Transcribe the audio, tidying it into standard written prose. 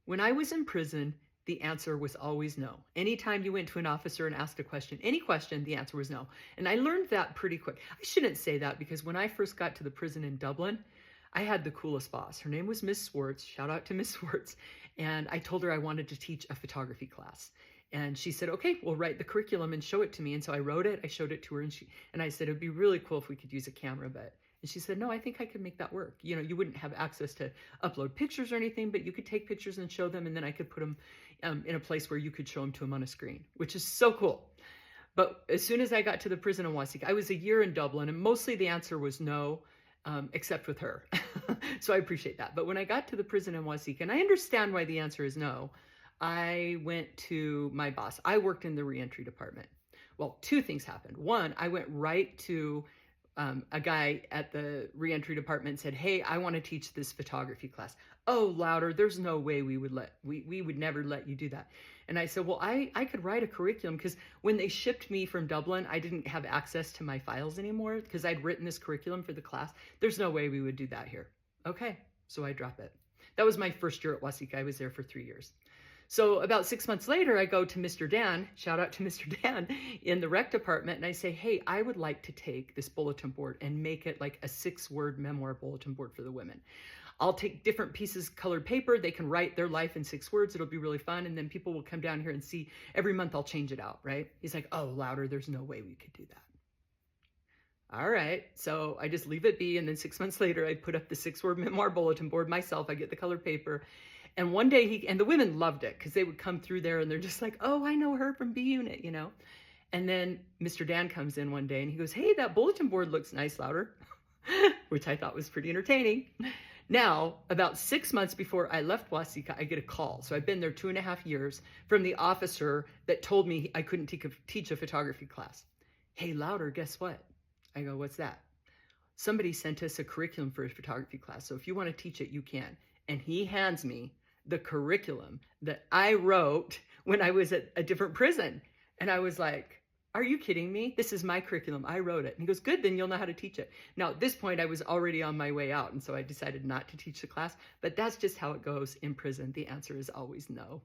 When I was in prison, the answer was always no. Anytime you went to an officer and asked a question, any question, the answer was no. And I learned that pretty quick. I shouldn't say that because when I first got to the prison in Dublin, I had the coolest boss. Her name was Miss Swartz. Shout out to Miss Swartz. And I told her I wanted to teach a photography class. And she said, okay, we'll write the curriculum and show it to me. And so I wrote it, I showed it to her, and I said, it'd be really cool if we could use a camera, but and she said, no, I think I could make that work. You know, you wouldn't have access to upload pictures or anything, but you could take pictures and show them, and then I could put them in a place where you could show them to them on a screen, which is so cool. But as soon as I got to the prison in Waseek, I was a year in Dublin, and mostly the answer was no, except with her. So I appreciate that. But when I got to the prison in Waseek, and I understand why the answer is no, I went to my boss. I worked in the reentry department. Well, two things happened. One, I went right to a guy at the reentry department and said, hey, I want to teach this photography class. Oh, Louder, there's no way we would never let you do that. And I said, well, I could write a curriculum because when they shipped me from Dublin, I didn't have access to my files anymore because I'd written this curriculum for the class. There's no way we would do that here. Okay, so I drop it. That was my first year at Waseek. I was there for 3 years. So about 6 months later, I go to Mr. Dan, shout out to Mr. Dan, in the rec department, and I say, hey, I would like to take this bulletin board and make it like a 6-word memoir bulletin board for the women. I'll take different pieces, colored paper, they can write their life in 6 words, it'll be really fun, and then people will come down here and see, every month I'll change it out, right? He's like, oh, Louder, there's no way we could do that. All right, so I just leave it be, and then 6 months later, I put up the 6-word memoir bulletin board myself, I get the colored paper, and one day and the women loved it because they would come through there and they're just like, oh, I know her from B Unit, you know? And then Mr. Dan comes in one day and he goes, hey, that bulletin board looks nice, Louder, which I thought was pretty entertaining. Now, about 6 months before I left Waseek, I get a call. So I've been there 2.5 years from the officer that told me I couldn't teach a photography class. Hey, Louder, guess what? I go, what's that? Somebody sent us a curriculum for a photography class. So if you want to teach it, you can. And he hands me the curriculum that I wrote when I was at a different prison. And I was like, are you kidding me? This is my curriculum. I wrote it. And he goes, good, then you'll know how to teach it. Now, at this point, I was already on my way out. And so I decided not to teach the class. But that's just how it goes in prison. The answer is always no.